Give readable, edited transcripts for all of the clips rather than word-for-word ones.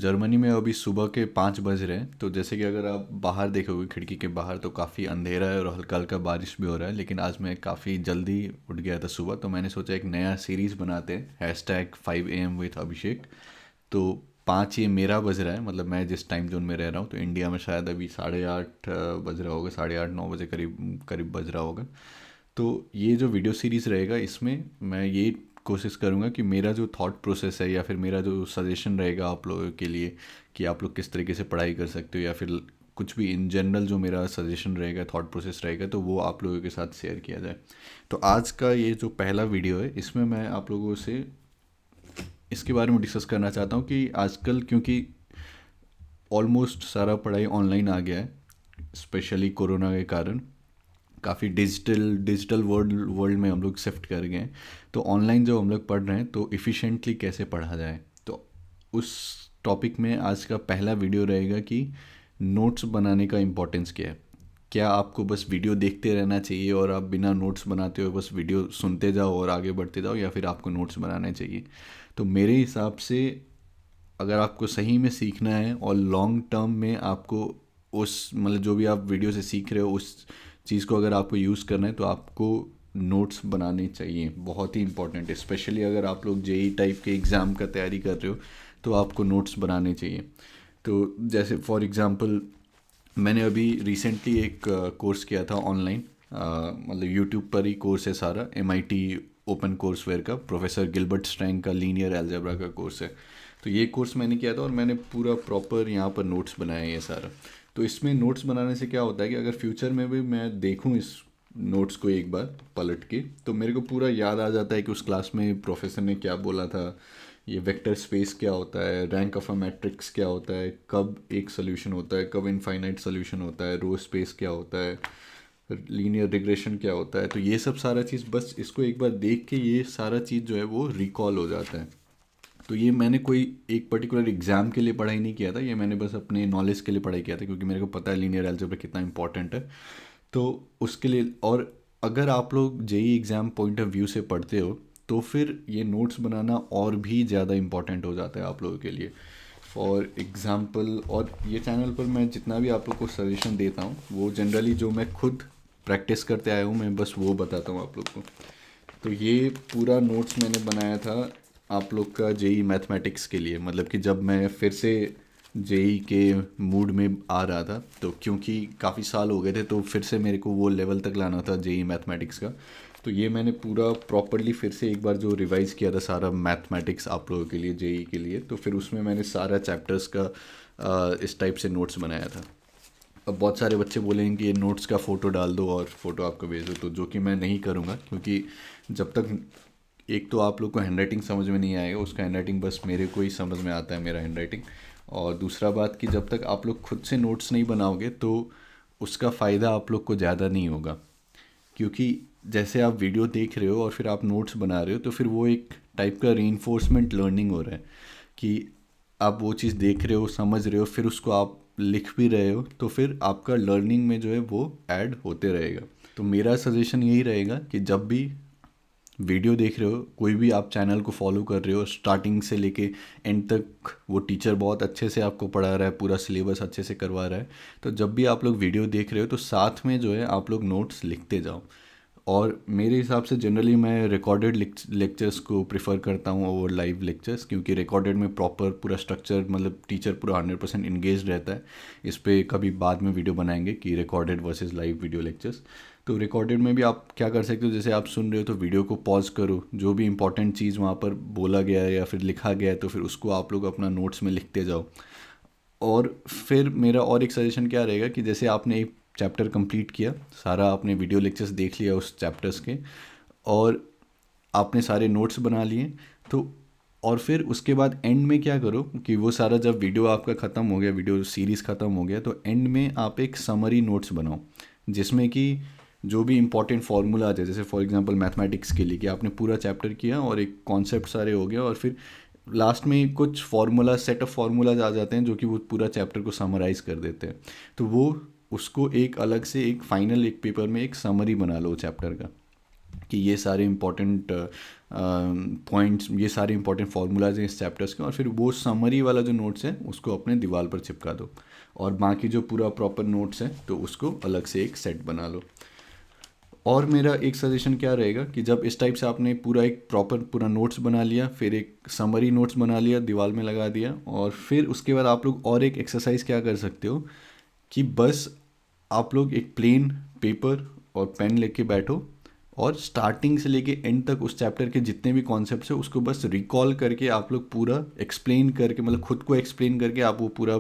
Germany में अभी सुबह के 5 बज रहे हैं। तो जैसे कि अगर आप बाहर देखोगे खिड़की के बाहर तो काफ़ी अंधेरा है और हल्का हल्का बारिश भी हो रहा है। लेकिन आज मैं काफ़ी जल्दी उठ गया था सुबह, तो मैंने सोचा एक नया सीरीज़ बनाते हैं, #5 AM with अभिषेक। तो 5 ये मेरा बज रहा है, मतलब मैं जिस टाइम जोन में रह रहा हूँ। तो इंडिया में शायद अभी 8:30 बज रहा होगा, 8:30 9 बजे करीब करीब बज रहा होगा। तो ये जो वीडियो सीरीज़ रहेगा, इसमें मैं ये कोशिश करूँगा कि मेरा जो थॉट प्रोसेस है या फिर मेरा जो सजेशन रहेगा आप लोगों के लिए कि आप लोग किस तरीके से पढ़ाई कर सकते हो, या फिर कुछ भी इन जनरल जो मेरा सजेशन रहेगा, थॉट प्रोसेस रहेगा, तो वो आप लोगों के साथ शेयर किया जाए। तो आज का ये जो पहला वीडियो है, इसमें मैं आप लोगों से इसके बारे में डिस्कस करना चाहता हूँ कि आजकल क्योंकि ऑलमोस्ट सारा पढ़ाई ऑनलाइन आ गया है, स्पेशली कोरोना के कारण काफ़ी डिजिटल वर्ल्ड वर्ल्ड में हम लोग शिफ्ट कर गए हैं। तो ऑनलाइन जो हम लोग पढ़ रहे हैं, तो इफ़िशेंटली कैसे पढ़ा जाए, तो उस टॉपिक में आज का पहला वीडियो रहेगा कि नोट्स बनाने का इम्पोर्टेंस क्या है। क्या आपको बस वीडियो देखते रहना चाहिए और आप बिना नोट्स बनाते हुए बस वीडियो सुनते जाओ और आगे बढ़ते जाओ, या फिर आपको नोट्स बनाने चाहिए। तो मेरे हिसाब से अगर आपको सही में सीखना है और लॉन्ग टर्म में आपको उस मतलब जो भी आप वीडियो से सीख रहे हो उस चीज़ को अगर आपको यूज़ करना है, तो आपको नोट्स बनाने चाहिए। बहुत ही इंपॉर्टेंट है, स्पेशली अगर आप लोग जेई टाइप के एग्ज़ाम का तैयारी कर रहे हो तो आपको नोट्स बनाने चाहिए। तो जैसे फॉर एग्ज़ाम्पल मैंने अभी रिसेंटली एक कोर्स किया था ऑनलाइन, मतलब यूट्यूब पर ही कोर्स है सारा, MIT ओपन कोर्सवेयर का, प्रोफेसर गिलबर्ट स्ट्रैंग का लीनियर अलजेब्रा का कोर्स है। तो ये कोर्स मैंने किया था और मैंने पूरा प्रॉपर यहाँ पर नोट्स बनाए हैं ये सारा। तो इसमें नोट्स बनाने से क्या होता है कि अगर फ्यूचर में भी मैं देखूँ इस नोट्स को एक बार पलट के, तो मेरे को पूरा याद आ जाता है कि उस क्लास में प्रोफेसर ने क्या बोला था, ये वेक्टर स्पेस क्या होता है, रैंक ऑफ अ मैट्रिक्स क्या होता है, कब एक सोल्यूशन होता है, कब इनफाइनाइट सोल्यूशन होता है, रो स्पेस क्या होता है, लीनियर रिग्रेशन क्या होता है। तो ये सब सारा चीज़ बस इसको एक बार देख के ये सारा चीज़ जो है वो रिकॉल हो जाता है। तो ये मैंने कोई एक पर्टिकुलर एग्ज़ाम के लिए पढ़ाई नहीं किया था, ये मैंने बस अपने नॉलेज के लिए पढ़ाई किया था, क्योंकि मेरे को पता है लीनियर अलजेब्रा कितना इंपॉर्टेंट है। तो उसके लिए, और अगर आप लोग JE exam point of view से पढ़ते हो तो फिर ये नोट्स बनाना और भी ज़्यादा इंपॉर्टेंट हो जाता है आप लोगों के लिए। फॉर एग्ज़ाम्पल, और ये चैनल पर मैं जितना भी आप लोग को सजेशन देता हूँ वो जनरली जो मैं खुद प्रैक्टिस करते आया हूँ, मैं बस वो बताता हूँ आप लोग को। तो ये पूरा नोट्स मैंने बनाया था आप लोग का जेई मैथमेटिक्स के लिए, मतलब कि जब मैं फिर से जेई के मूड में आ रहा था, तो क्योंकि काफ़ी साल हो गए थे तो फिर से मेरे को वो लेवल तक लाना था जेई मैथमेटिक्स का। तो ये मैंने पूरा प्रॉपरली फिर से एक बार जो रिवाइज़ किया था सारा मैथमेटिक्स आप लोगों के लिए जेई के लिए, तो फिर उसमें मैंने सारा चैप्टर्स का इस टाइप से नोट्स बनाया था। अब बहुत सारे बच्चे बोलेंगे कि ये नोट्स का फ़ोटो डाल दो और फ़ोटो आपको भेज दो, तो जो कि मैं नहीं करूँगा, क्योंकि जब तक एक तो आप लोग को हैंडराइटिंग समझ में नहीं आएगा, उसका हैंडराइटिंग बस मेरे को ही समझ में आता है, मेरा हैंडराइटिंग। और दूसरा बात कि जब तक आप लोग खुद से नोट्स नहीं बनाओगे तो उसका फ़ायदा आप लोग को ज़्यादा नहीं होगा। क्योंकि जैसे आप वीडियो देख रहे हो और फिर आप नोट्स बना रहे हो, तो फिर वो एक टाइप का रीइंफोर्समेंट लर्निंग हो रहा है कि आप वो चीज़ देख रहे हो, समझ रहे हो, फिर उसको आप लिख भी रहे हो, तो फिर आपका लर्निंग में जो है वो ऐड होते रहेगा। तो मेरा सजेशन यही रहेगा कि जब भी वीडियो देख रहे हो, कोई भी आप चैनल को फॉलो कर रहे हो, स्टार्टिंग से लेके एंड तक वो टीचर बहुत अच्छे से आपको पढ़ा रहा है, पूरा सिलेबस अच्छे से करवा रहा है, तो जब भी आप लोग वीडियो देख रहे हो तो साथ में जो है आप लोग नोट्स लिखते जाओ। और मेरे हिसाब से जनरली मैं रिकॉर्डेड लेक्चर्स को प्रिफ़र करता हूँ ओवर लाइव लेक्चर्स, क्योंकि रिकॉर्डेड में प्रॉपर पूरा स्ट्रक्चर, मतलब टीचर पूरा 100% इंगेज रहता है। इस पे कभी बाद में वीडियो बनाएंगे कि recorded versus live video lectures. तो रिकॉर्डेड में भी आप क्या कर सकते हो, जैसे आप सुन रहे हो तो वीडियो को पॉज करो, जो भी इंपॉर्टेंट चीज़ वहाँ पर बोला गया है या फिर लिखा गया है तो फिर उसको आप लोग अपना नोट्स में लिखते जाओ। और फिर मेरा और एक सजेशन क्या रहेगा कि जैसे आपने एक चैप्टर कंप्लीट किया, सारा आपने वीडियो लेक्चर्स देख लिया उस चैप्टर्स के, और आपने सारे नोट्स बना लिए, तो और फिर उसके बाद एंड में क्या करो कि वो सारा जब वीडियो आपका ख़त्म हो गया, वीडियो सीरीज़ ख़त्म हो गया, तो एंड में आप एक समरी नोट्स बनाओ, जिसमें कि जो भी इंपॉर्टेंट फार्मूला आ जाए, जैसे फॉर एग्जांपल मैथमेटिक्स के लिए कि आपने पूरा चैप्टर किया और एक कॉन्सेप्ट सारे हो गया, और फिर लास्ट में कुछ फार्मूला, सेट ऑफ फार्मूलाज आ जाते हैं जो कि वो पूरा चैप्टर को समराइज़ कर देते हैं। तो वो उसको एक अलग से एक फाइनल एक पेपर में एक समरी बना लो चैप्टर का। कि ये सारे इंपॉर्टेंट पॉइंट्स, ये सारे इंपॉर्टेंट फार्मूलाज हैं इस चैप्टर्स के, और फिर वो समरी वाला जो नोट्स है उसको अपने दीवार पर चिपका दो, और बाकी जो पूरा प्रॉपर नोट्स है तो उसको अलग से एक सेट बना लो। और मेरा एक सजेशन क्या रहेगा कि जब इस टाइप से आपने पूरा एक प्रॉपर पूरा नोट्स बना लिया, फिर एक समरी नोट्स बना लिया, दीवार में लगा दिया, और फिर उसके बाद आप लोग और एक एक्सरसाइज क्या कर सकते हो कि बस आप लोग एक प्लेन पेपर और पेन लेके बैठो, और स्टार्टिंग से लेके एंड तक उस चैप्टर के जितने भी कॉन्सेप्ट्स है उसको बस रिकॉल करके आप लोग पूरा एक्सप्लेन करके, मतलब खुद को एक्सप्लेन करके आप वो पूरा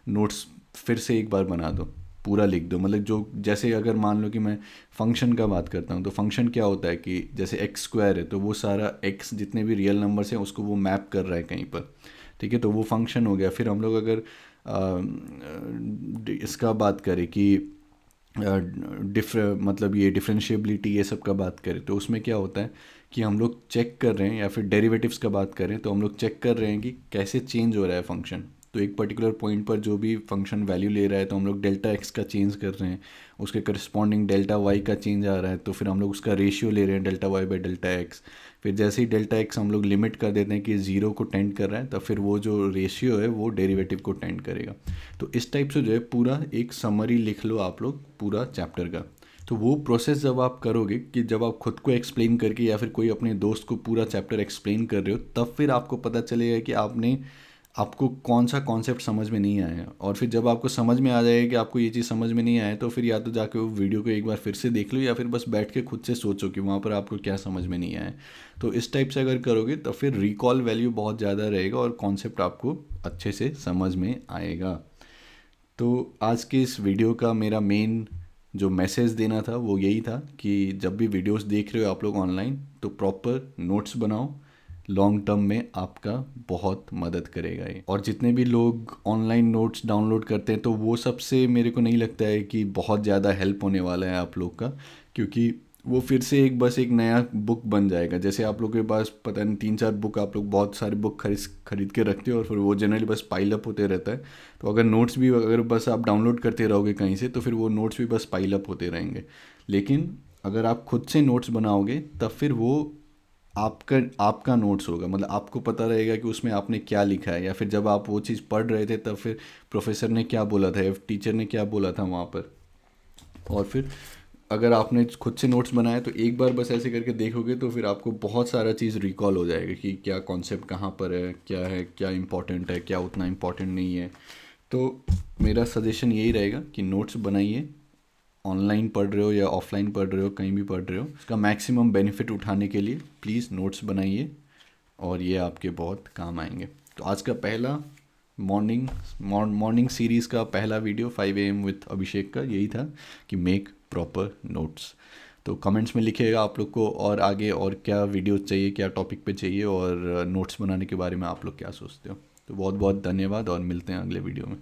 नोट्स फिर से एक बार बना दो, पूरा लिख दो। मतलब जो जैसे अगर मान लो कि मैं फंक्शन का बात करता हूँ, तो फंक्शन क्या होता है कि जैसे एक्स स्क्वायर है तो वो सारा एक्स जितने भी रियल नंबर्स हैं उसको वो मैप कर रहा है कहीं पर, ठीक है, तो वो फंक्शन हो गया। फिर हम लोग अगर इसका बात करें कि मतलब ये डिफरेंशिएबिलिटी ये सब का बात करें, तो उसमें क्या होता है कि हम लोग चेक कर रहे हैं, या फिर डेरिवेटिव्स का बात करें तो हम लोग चेक कर रहे हैं कि कैसे चेंज हो रहा है फंक्शन। तो एक पर्टिकुलर पॉइंट पर जो भी फंक्शन वैल्यू ले रहा है तो हम लोग डेल्टा एक्स का चेंज कर रहे हैं, उसके करस्पॉन्डिंग डेल्टा वाई का चेंज आ रहा है, तो फिर हम लोग उसका रेशियो ले रहे हैं delta Y by delta X. फिर जैसे ही डेल्टा एक्स हम लोग लिमिट कर देते हैं कि ज़ीरो को टेंड कर रहा है, तब फिर वो जो रेशियो है वो डेरिवेटिव को टेंड करेगा। तो इस टाइप से जो है पूरा एक समरी लिख लो आप लोग पूरा चैप्टर का। तो वो प्रोसेस जब आप करोगे कि जब आप खुद को एक्सप्लेन करके या फिर कोई अपने दोस्त को पूरा चैप्टर एक्सप्लेन कर रहे हो, तब फिर आपको पता चलेगा कि आपको कौन सा कॉन्सेप्ट समझ में नहीं आया। और फिर जब आपको समझ में आ जाएगा कि आपको ये चीज़ समझ में नहीं आया, तो फिर या तो जाके वो वीडियो को एक बार फिर से देख लो, या फिर बस बैठ के खुद से सोचो कि वहाँ पर आपको क्या समझ में नहीं आया। तो इस टाइप से अगर करोगे तो फिर रिकॉल वैल्यू बहुत ज़्यादा रहेगा और कॉन्सेप्ट आपको अच्छे से समझ में आएगा। तो आज के इस वीडियो का मेरा मेन जो मैसेज देना था वो यही था कि जब भी वीडियोस देख रहे हो आप लोग ऑनलाइन, तो प्रॉपर नोट्स बनाओ, लॉन्ग टर्म में आपका बहुत मदद करेगा ये। और जितने भी लोग ऑनलाइन नोट्स डाउनलोड करते हैं तो वो सबसे मेरे को नहीं लगता है कि बहुत ज़्यादा हेल्प होने वाला है आप लोग का, क्योंकि वो फिर से एक बस एक नया बुक बन जाएगा। जैसे आप लोग के पास पता नहीं 3-4 बुक, आप लोग बहुत सारे बुक खरीद के रखते हो और फिर वो जनरली बस पाइल अप होते रहता है। तो अगर नोट्स भी अगर बस आप डाउनलोड करते रहोगे कहीं से, तो फिर वो नोट्स भी बस पाइल अप होते रहेंगे। लेकिन अगर आप खुद से नोट्स बनाओगे तब फिर वो आपका आपका नोट्स होगा, मतलब आपको पता रहेगा कि उसमें आपने क्या लिखा है, या फिर जब आप वो चीज़ पढ़ रहे थे तब फिर प्रोफेसर ने क्या बोला था या टीचर ने क्या बोला था वहाँ पर। और फिर अगर आपने खुद से नोट्स बनाया तो एक बार बस ऐसे करके देखोगे तो फिर आपको बहुत सारा चीज़ रिकॉल हो जाएगा कि क्या कॉन्सेप्ट कहाँ पर है, क्या इंपॉर्टेंट है, क्या उतना इंपॉर्टेंट नहीं है। तो मेरा सजेशन यही रहेगा कि नोट्स बनाइए, ऑनलाइन पढ़ रहे हो या ऑफलाइन पढ़ रहे हो, कहीं भी पढ़ रहे हो, इसका मैक्सिमम बेनिफिट उठाने के लिए प्लीज़ नोट्स बनाइए, और ये आपके बहुत काम आएंगे। तो आज का पहला मॉर्निंग सीरीज़ का पहला वीडियो 5 AM विथ अभिषेक का यही था कि मेक प्रॉपर नोट्स। तो कमेंट्स में लिखिएगा आप लोग को और आगे और क्या वीडियो चाहिए, क्या टॉपिक पे चाहिए, और नोट्स बनाने के बारे में आप लोग क्या सोचते हो। तो बहुत बहुत धन्यवाद और मिलते हैं अगले वीडियो में।